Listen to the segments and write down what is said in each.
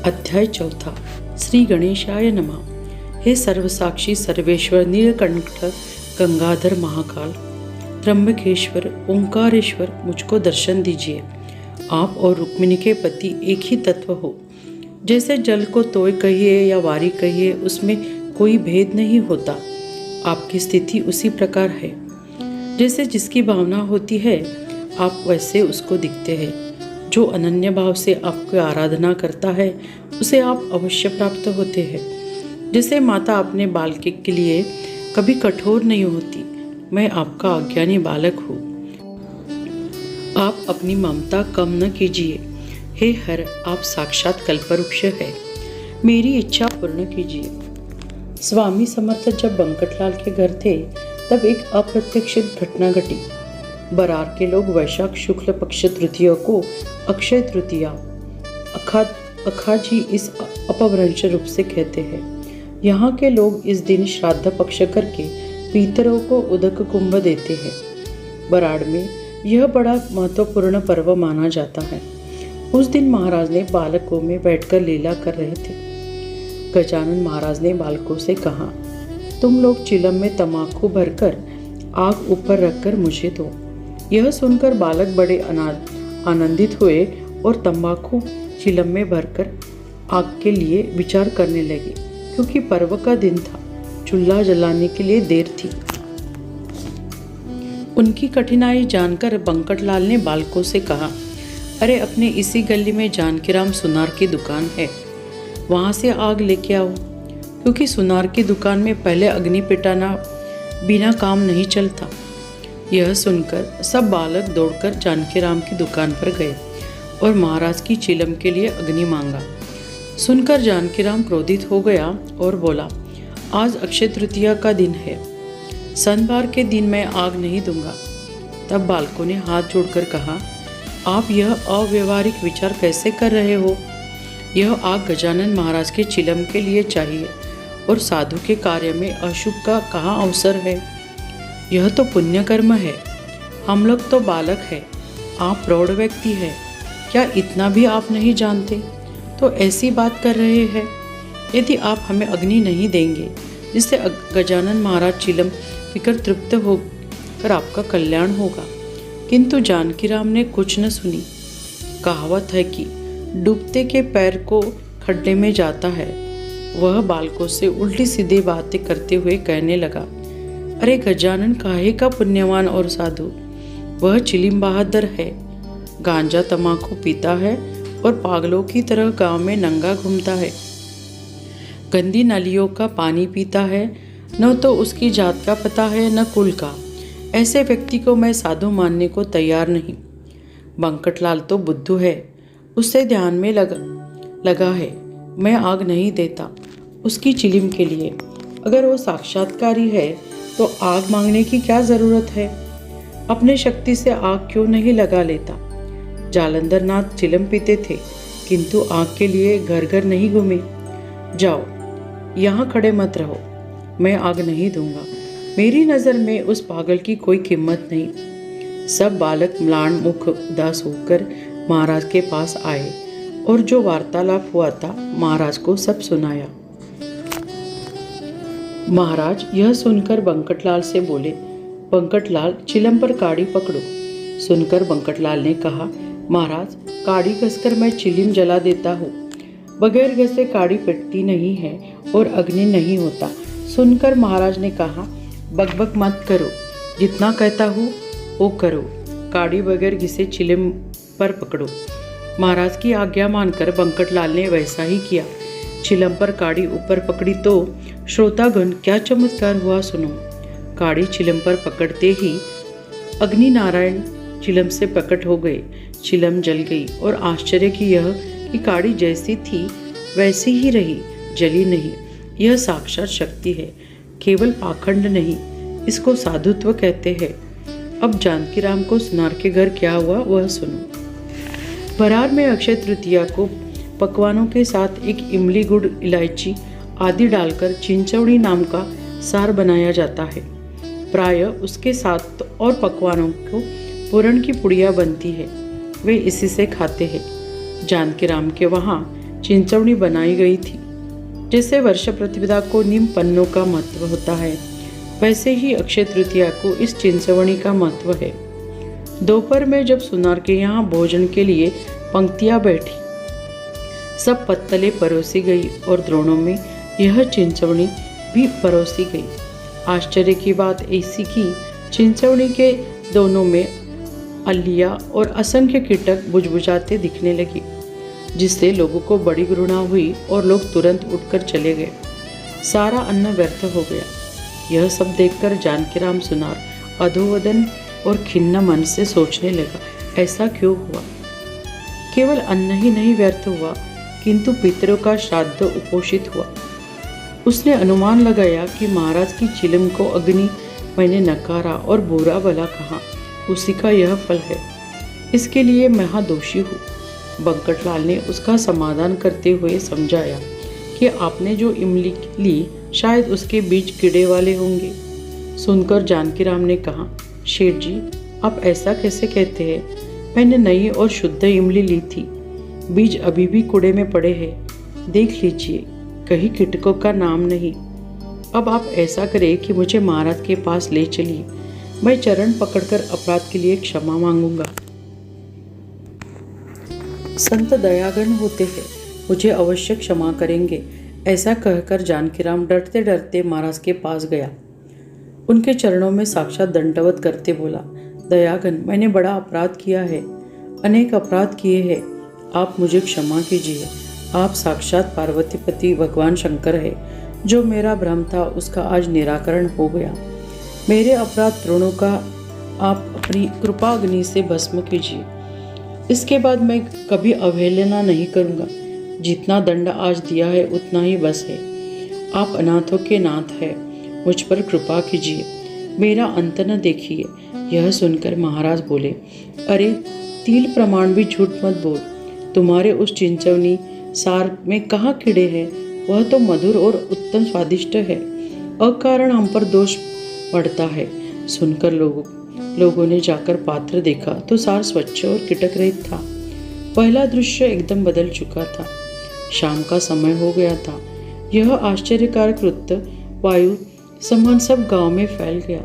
अध्याय 4 श्री गणेशाय नमः। हे सर्वसाक्षी सर्वेश्वर नीलकंठ गंगाधर महाकाल त्र्यंबकेश्वर ओंकारेश्वर मुझको दर्शन दीजिए। आप और रुक्मिणी के पति एक ही तत्व हो। जैसे जल को तोय कहिए या वारी कहिए, उसमें कोई भेद नहीं होता। आपकी स्थिति उसी प्रकार है। जैसे जिसकी भावना होती है आप वैसे उसको दिखते हैं। जो अनन्य भाव से आपकी आराधना करता है उसे आप अवश्य प्राप्त होते हैं। जैसे माता अपने बालक के लिए कभी कठोर नहीं होती, मैं आपका अज्ञानी बालक हूँ। आप अपनी ममता कम न कीजिए। हे हर, आप साक्षात कल्पवृक्ष है, मेरी इच्छा पूर्ण कीजिए। स्वामी समर्थ जब बंकटलाल के घर थे तब एक अप्रत्याशित घटना घटी। बरार के लोग वैशाख शुक्ल पक्ष तृतीया को अक्षय तृतीया अखाजी इस अपभ्रंश रूप से कहते हैं। यहाँ के लोग इस दिन श्राद्ध पक्ष करके पितरों को उदक कुंभ देते हैं। बराड़ में यह बड़ा महत्वपूर्ण पर्व माना जाता है। उस दिन महाराज ने बालकों में बैठकर लीला कर रहे थे। गजानन महाराज ने बालकों से कहा, तुम लोग चिलम में तंबाकू भरकर आग ऊपर रखकर मुझे दो। यह सुनकर बालक बड़े आनंदित हुए और तंबाकू चिलम में भरकर आग के लिए विचार करने लगे, क्योंकि पर्व का दिन था। चूल्हा जलाने के लिए देर थी। उनकी कठिनाई जानकर बंकटलाल ने बालकों से कहा, अरे अपने इसी गली में जानकीराम सुनार की दुकान है, वहां से आग लेके आओ। क्योंकि सुनार की दुकान में पहले अग्नि पिटाना बिना काम नहीं चलता। यह सुनकर सब बालक दौड़कर जानकीराम की दुकान पर गए और महाराज की चिलम के लिए अग्नि मांगा। सुनकर जानकीराम क्रोधित हो गया और बोला, आज अक्षय तृतीया का दिन है, सोमवार के दिन मैं आग नहीं दूंगा। तब बालकों ने हाथ जोड़कर कहा, आप यह अव्यवहारिक विचार कैसे कर रहे हो? यह आग गजानन महाराज के चिलम के लिए चाहिए और साधु के कार्य में अशुभ का कहाँ अवसर है? यह तो पुण्य कर्म है। हम लोग तो बालक है, आप प्रौढ़ व्यक्ति है, क्या इतना भी आप नहीं जानते? तो ऐसी बात कर रहे हैं। यदि आप हमें अग्नि नहीं देंगे जिससे गजानन महाराज चिलम पीकर तृप्त होकर आपका कल्याण होगा। किंतु जानकीराम ने कुछ न सुनी। कहावत है कि डूबते के पैर को खड्डे में जाता है। वह बालकों से उल्टी सीधी बातें करते हुए कहने लगा, अरे गजानन काहे का पुण्यवान और साधु, वह चिलिम बहादुर है, गांजा तंबाकू पीता है और पागलों की तरह गांव में नंगा घूमता है, गंदी नालियों का पानी पीता है, न तो उसकी जात का पता है न कुल का। ऐसे व्यक्ति को मैं साधु मानने को तैयार नहीं। बंकटलाल तो बुद्धू है, उससे ध्यान में लगा है। मैं आग नहीं देता उसकी चिलिम के लिए। अगर वो साक्षात्कारी है तो आग मांगने की क्या जरूरत है? अपने शक्ति से आग क्यों नहीं लगा लेता? जालंधर नाथ चिलम पीते थे, किंतु आग के लिए घर घर नहीं घूमे। जाओ, यहाँ खड़े मत रहो, मैं आग नहीं दूंगा। मेरी नज़र में उस पागल की कोई कीमत नहीं। सब बालक म्लान मुख उदास होकर महाराज के पास आए और जो वार्तालाप हुआ था महाराज को सब सुनाया। महाराज यह सुनकर बंकटलाल से बोले, बंकटलाल चिलम पर काड़ी पकड़ो। सुनकर बंकटलाल ने कहा, महाराज काड़ी घसकर मैं चिलिम जला देता हूँ। बगैर घसे काड़ी पिटती नहीं है और अग्नि नहीं होता। सुनकर महाराज ने कहा, बकबक मत करो, जितना कहता हूँ वो करो। काड़ी बगैर घिसे चिलिम पर पकड़ो। महाराज की आज्ञा मानकर बंकटलाल ने वैसा ही किया। चिलम पर काड़ी ऊपर पकड़ी तो श्रोतागण क्या चमत्कार हुआ सुनो। काड़ी चिलम पर पकड़ते ही अग्नि नारायण चिलम से प्रकट हो गए। चिलम जल गई और आश्चर्य की यह कि काड़ी जैसी थी वैसी ही रही, जली नहीं। यह साक्षात शक्ति है, केवल पाखंड नहीं। इसको साधुत्व कहते हैं। अब जानकीराम को सुनार के घर क्या हुआ वह सुनो। बरार में अक्षय तृतीया को पकवानों के साथ एक इमली, गुड़, इलायची आदि डालकर चिंचौड़ी नाम का सार बनाया जाता है। प्राय उसके साथ और पकवानों को पूरण की पुड़िया बनती है, वे इसी से खाते हैं। जानकीराम के वहाँ चिंचवनी बनाई गई थी। जैसे वर्ष प्रतिपदा को नीम पन्नों का महत्व होता है, वैसे ही अक्षय तृतीया को इस चिंचवनी का महत्व है। दोपहर में जब सुनार के यहाँ भोजन के लिए पंक्तियाँ बैठी, सब पत्तलें परोसी गई और द्रोणों में यह चिंचवनी भी परोसी गई। आश्चर्य की बात ऐसी कि चिंचवनी के दोनों में अलिया और असंख्य कीटक बुझबुझाते दिखने लगे, जिससे लोगों को बड़ी घृणा हुई और लोग तुरंत उठकर चले गए। सारा अन्न व्यर्थ हो गया। यह सब देखकर जानकीराम सुनार अधोवदन और खिन्न मन से सोचने लगा, ऐसा क्यों हुआ? केवल अन्न ही नहीं व्यर्थ हुआ, किंतु पितरों का श्राद्ध उपोषित हुआ। उसने अनुमान लगाया कि महाराज की चिलम को अग्नि मैंने नकारा और बुरा भला कहा, उसी का यह फल है। इसके लिए मैं दोषी हूँ। बंकटलाल ने उसका समाधान करते हुए समझाया कि आपने जो इमली ली शायद उसके बीज कीड़े वाले होंगे। सुनकर जानकीराम ने कहा, शेठ जी, आप ऐसा कैसे कहते हैं? मैंने नई और शुद्ध इमली ली थी, बीज अभी भी कूड़े में पड़े हैं। देख लीजिए, कहीं कीटकों का नाम नहीं। अब आप ऐसा करें कि मुझे महाराज के पास ले चलिए, मैं चरण पकड़कर अपराध के लिए क्षमा मांगूंगा। संत दयागण होते हैं, मुझे अवश्य क्षमा करेंगे। ऐसा कहकर जानकीराम डरते डरते महाराज के पास गया। उनके चरणों में साक्षात दंडवत करते बोला, दयागण, मैंने बड़ा अपराध किया है, अनेक अपराध किए हैं, आप मुझे क्षमा कीजिए। आप साक्षात पार्वतीपति भगवान शंकर है। जो मेरा भ्रम था उसका आज निराकरण हो गया। मेरे अपराध तृणों का आप अपनी कृपा अग्नि से भस्म कीजिए। इसके बाद मैं कभी अवहेलना नहीं करूँगा। जितना दंड आज दिया है उतना ही बस है। आप अनाथों के नाथ हैं, मुझ पर कृपा कीजिए, मेरा अंत न देखिए। यह सुनकर महाराज बोले, अरे तिल प्रमाण भी झूठ मत बोल। तुम्हारे उस चिंचवनी सार में कहाँ कीड़े हैं? वह तो मधुर और उत्तम स्वादिष्ट है। अकारण हम पर दोष पड़ता है। सुनकर लोगों ने जाकर पात्र देखा तो सार स्वच्छ और कीटक रहित था। पहला दृश्य एकदम बदल चुका था। शाम का समय हो गया था। यह आश्चर्यकारक कृत्य वायु समान सब गांव में फैल गया,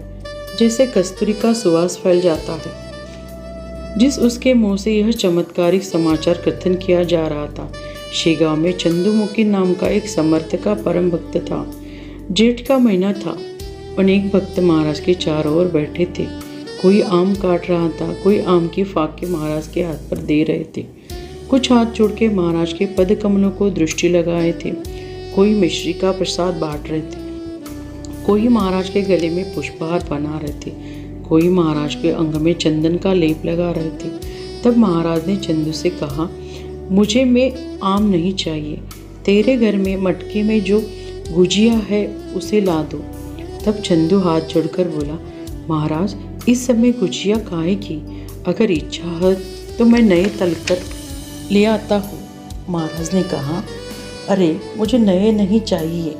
जैसे कस्तूरी का सुवास फैल जाता है। जिस उसके मुंह से यह चमत्कारिक समाचार कथन किया जा रहा था, शे गांव में चंदुमुखी नाम का एक समर्थ का परम भक्त था। जेठ का महीना था। अनेक भक्त महाराज के चारों ओर बैठे थे। कोई आम काट रहा था, कोई आम की फाके महाराज के हाथ पर दे रहे थे, कुछ हाथ जोड़ के महाराज के पद कमलों को दृष्टि लगाए थे, कोई मिश्री का प्रसाद बांट रहे थे, कोई महाराज के गले में पुष्पहार बना रहे थे, कोई महाराज के अंग में चंदन का लेप लगा रहे थे। तब महाराज ने चंदू से कहा, मुझे में आम नहीं चाहिए, तेरे घर में मटके में जो गुजिया है उसे ला दो। तब चंदू हाथ जोड़कर बोला, महाराज इस समय गुजिया काहे की? अगर इच्छा है तो मैं नए तलकर ले आता हूँ। महाराज ने कहा, अरे मुझे नए नहीं चाहिए,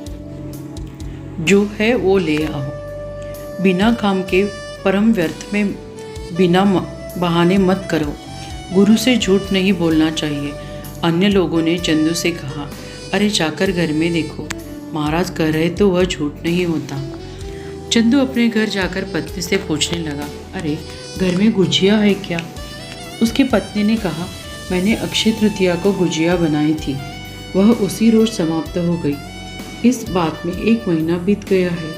जो है वो ले आओ। बिना काम के परम व्यर्थ में बिना बहाने मत करो। गुरु से झूठ नहीं बोलना चाहिए। अन्य लोगों ने चंदू से कहा, अरे जाकर घर में देखो, महाराज कह रहे तो वह झूठ नहीं होता। चंदू अपने घर जाकर पत्नी से पूछने लगा, अरे घर में गुजिया है क्या? उसकी पत्नी ने कहा, मैंने अक्षय तृतीया को गुजिया बनाई थी, वह उसी रोज समाप्त हो गई। इस बात में 1 महीना बीत गया है।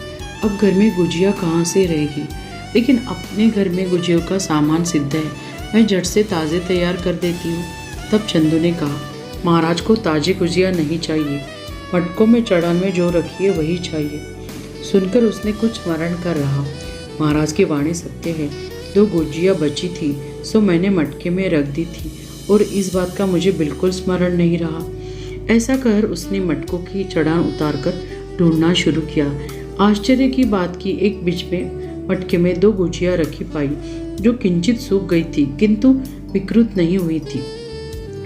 अब घर में गुजिया कहाँ से रहेगी? लेकिन अपने घर में गुजियों का सामान सिद्ध है, मैं झट से ताज़े तैयार कर देती हूँ। तब चंदू ने कहा, महाराज को ताज़ी गुजिया नहीं चाहिए, मटकों में चढ़ान में जो रखी है वही चाहिए। सुनकर उसने कुछ स्मरण कर रहा, महाराज की वाणी सत्य है, 2 गुजिया बची थी सो मैंने मटके में रख दी थी और इस बात का मुझे बिल्कुल स्मरण नहीं रहा। ऐसा कहकर उसने मटकों की चढ़ान उतारकर ढूंढना शुरू किया। आश्चर्य की बात की एक बीच में मटके में 2 गुजिया रखी पाई, जो किंचित सूख गई थी किंतु विकृत नहीं हुई थी।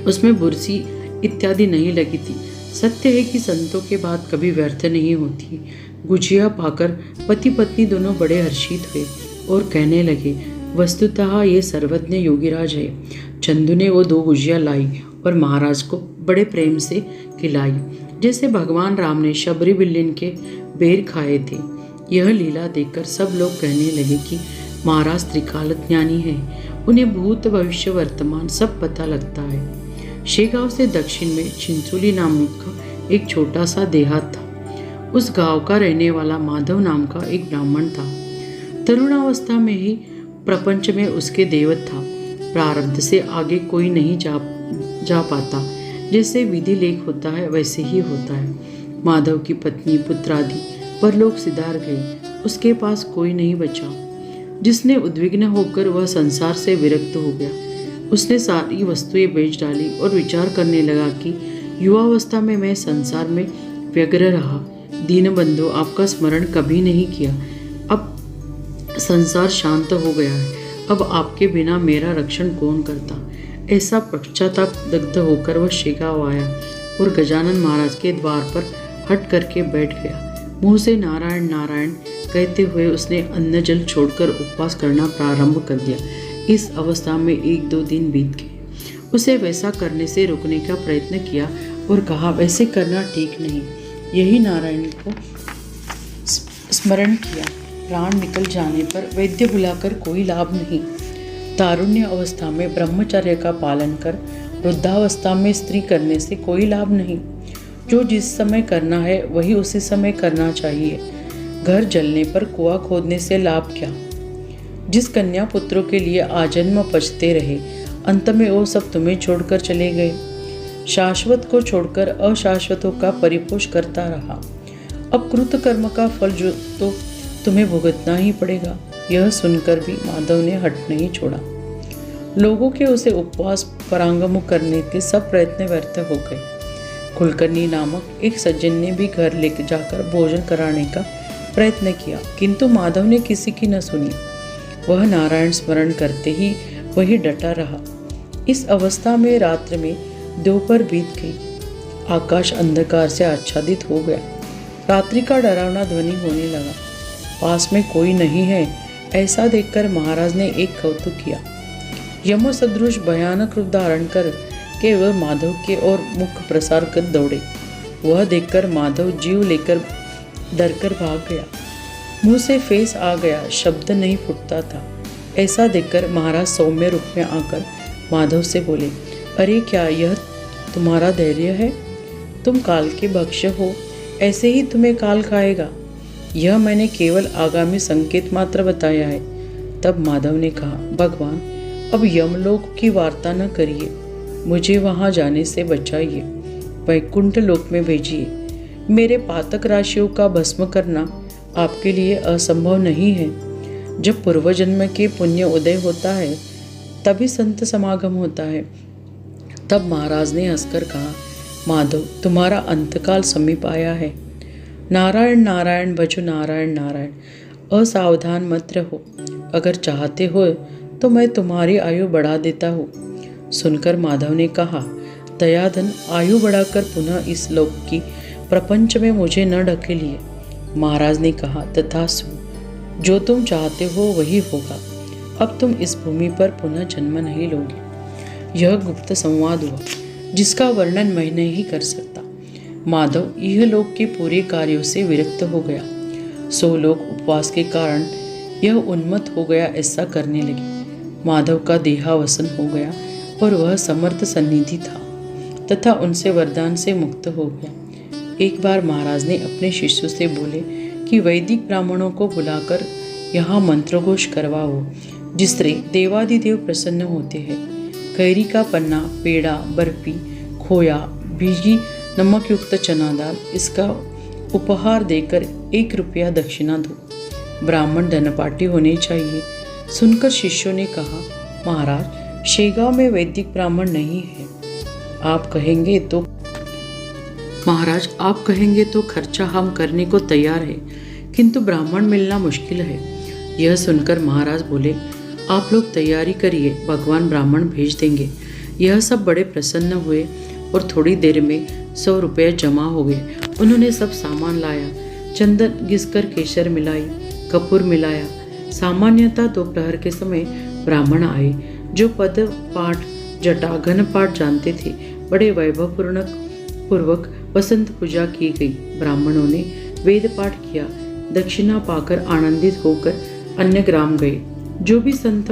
उसमें बुरसी इत्यादि नहीं लगी थी। सत्य है कि संतों के बात कभी व्यर्थ नहीं होती। गुजिया पाकर पति पत्नी दोनों बड़े हर्षित हुए और कहने लगे, वस्तुतः ये सर्वज्ञ योगीराज है। चंदू ने वो 2 गुजिया लाई और महाराज को बड़े प्रेम से खिलाई, जैसे भगवान राम ने शबरी बिल्लिन के बेर खाए थे। यह लीला देखकर सब लोग कहने लगे कि महाराज त्रिकाल ज्ञानी है, उन्हें भूत भविष्य वर्तमान सब पता लगता है। शेगांव से दक्षिण में चिंचोली नामक का एक छोटा सा देहात था। उस गांव का रहने वाला माधव नाम का एक ब्राह्मण था। तरुणावस्था में ही प्रपंच में उसके देवत था। प्रारब्ध से आगे कोई नहीं जा पाता। जैसे विधि लेख होता है वैसे ही होता है। माधव की पत्नी पुत्र आदि परलोक सिधार गई। उसके पास कोई नहीं बचा। जिसने उद्विग्न होकर वह संसार से विरक्त हो गया। उसने सारी वस्तुएं बेच डाली और विचार करने लगा कि युवावस्था में मैं संसार में व्यग्र रहा। दीनबंधु, आपका स्मरण कभी नहीं किया। अब संसार शांत हो गया है। अब आपके बिना मेरा रक्षण कौन करता। ऐसा पश्चाताप दग्ध होकर वह शेगांव आया और गजानन महाराज के द्वार पर हट करके बैठ गया। मुंह से नारायण नारायण कहते हुए उसने अन्न जल छोड़कर उपवास करना प्रारंभ कर दिया। इस अवस्था में 1-2 दिन बीत गए। उसे वैसा करने से रोकने का प्रयत्न किया और कहा, वैसे करना ठीक नहीं। यही नारायण को स्मरण किया। प्राण निकल जाने पर वैद्य बुलाकर कोई लाभ नहीं। तारुण्य अवस्था में ब्रह्मचर्य का पालन कर वृद्धावस्था में स्त्री करने से कोई लाभ नहीं। जो जिस समय करना है वही उसी समय करना चाहिए। घर जलने पर कुआं खोदने से लाभ क्या। जिस कन्या पुत्रों के लिए आजन्म पचते रहे, अंत में वो सब तुम्हें छोड़कर चले गए। शाश्वत को छोड़कर अशाश्वतों का परिपोष करता रहा। अब कृत कर्म का फल जो तो तुम्हें भुगतना ही पड़ेगा। यह सुनकर भी माधव ने हट नहीं छोड़ा। लोगों के उसे उपवास परांगमुख करने के सब प्रयत्न व्यर्थ हो गए। कुलकर्णी नामक एक सज्जन ने भी घर लेकर जाकर भोजन कराने का प्रयत्न किया, किंतु माधव ने किसी की न सुनी। वह नारायण स्मरण करते ही वही डटा रहा। इस अवस्था में रात्र में दोपहर बीत गई। आकाश अंधकार से आच्छादित हो गया। रात्रि का डरावना ध्वनि होने लगा। पास में कोई नहीं है ऐसा देखकर महाराज ने एक कौतुक किया। यम सदृश भयानक रूप धारण कर के वह माधव के ओर मुख प्रसार कर दौड़े। वह देखकर माधव जीव लेकर डरकर भाग गया। मुंह से फेस आ गया, शब्द नहीं फूटता था। ऐसा देखकर महाराज सौम्य रूप में आकर माधव से बोले, अरे क्या यह तुम्हारा धैर्य है? तुम काल के भक्ष्य हो, ऐसे ही तुम्हें काल खाएगा। यह मैंने केवल आगामी संकेत मात्र बताया है। तब माधव ने कहा, भगवान अब यमलोक की वार्ता न करिए, मुझे वहां जाने से बचाइए, वैकुंठ लोक में भेजिए। मेरे पातक राशियों का भस्म करना आपके लिए असंभव नहीं है। जब पूर्व जन्म के पुण्य उदय होता है तभी संत समागम होता है। तब महाराज ने हंसकर कहा, माधव तुम्हारा अंतकाल समीप आया है। नारायण नारायण भजो नारायण नारायण, असावधान मत रहो। अगर चाहते हो तो मैं तुम्हारी आयु बढ़ा देता हूँ। सुनकर माधव ने कहा, दयाधन आयु बढ़ाकर पुनः इस लोक की प्रपंच में मुझे न ढकेलिए। महाराज ने कहा, तथास्तु, जो तुम चाहते हो वही होगा। अब तुम इस भूमि पर पुनः जन्म नहीं लोगे। यह गुप्त संवाद हुआ जिसका वर्णन मैं नहीं कर सकता। माधव यह लोक के पूरे कार्यों से विरक्त हो गया। 100 लोग उपवास के कारण यह उन्मत्त हो गया ऐसा करने लगे। माधव का देहावसन हो गया और वह समर्थ सन्निधि था तथा उनसे वरदान से मुक्त हो गया। एक बार महाराज ने अपने शिष्यों से बोले कि वैदिक ब्राह्मणों को बुलाकर यहाँ मंत्रघोष करवाओ, जिससे देवादिदेव प्रसन्न होते हैं। कैरी का पन्ना, पेड़ा, बर्फी, खोया, भीगी नमक युक्त चना दाल, इसका उपहार देकर 1 रुपया दक्षिणा दो। ब्राह्मण धनपाटी होने चाहिए। सुनकर शिष्यों ने कहा, महाराज शेगांव में वैदिक ब्राह्मण नहीं है। आप कहेंगे तो खर्चा हम करने को तैयार है, किंतु ब्राह्मण मिलना मुश्किल है। यह सुनकर महाराज बोले, आप लोग तैयारी करिए, भगवान ब्राह्मण भेज देंगे। यह सब बड़े प्रसन्न हुए और थोड़ी देर में 100 रुपये जमा हो गए। उन्होंने सब सामान लाया, चंदन घिसकर केसर मिलाई, कपूर मिलाया। सामान्यतः दोपहर के समय ब्राह्मण आए। जो पद पाठ जटा घन पाठ जानते थे बड़े वैभवपूर्ण पूर्वक वसंत पूजा की गई। ब्राह्मणों ने वेद पाठ किया, दक्षिणा पाकर आनंदित होकर अन्य ग्राम गए। जो भी संत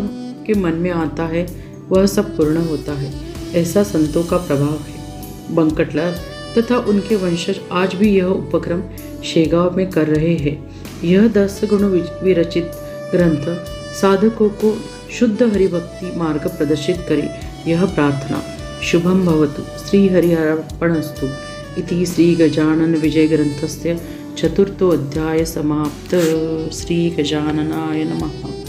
के मन में आता है वह सब पूर्ण होता है, ऐसा संतों का प्रभाव है। बंकटलाल तथा उनके वंशज आज भी यह उपक्रम शेगांव में कर रहे हैं। यह 10 गुण विरचित ग्रंथ साधकों को शुद्ध हरिभक्ति मार्ग प्रदर्शित करे, यह प्रार्थना। शुभम भवतु। श्री हरिहरार्पणस्तु। इति श्री गजानन विजय ग्रंथस्य चतुर्थो अध्याय समाप्त। श्री गजाननाय नमः।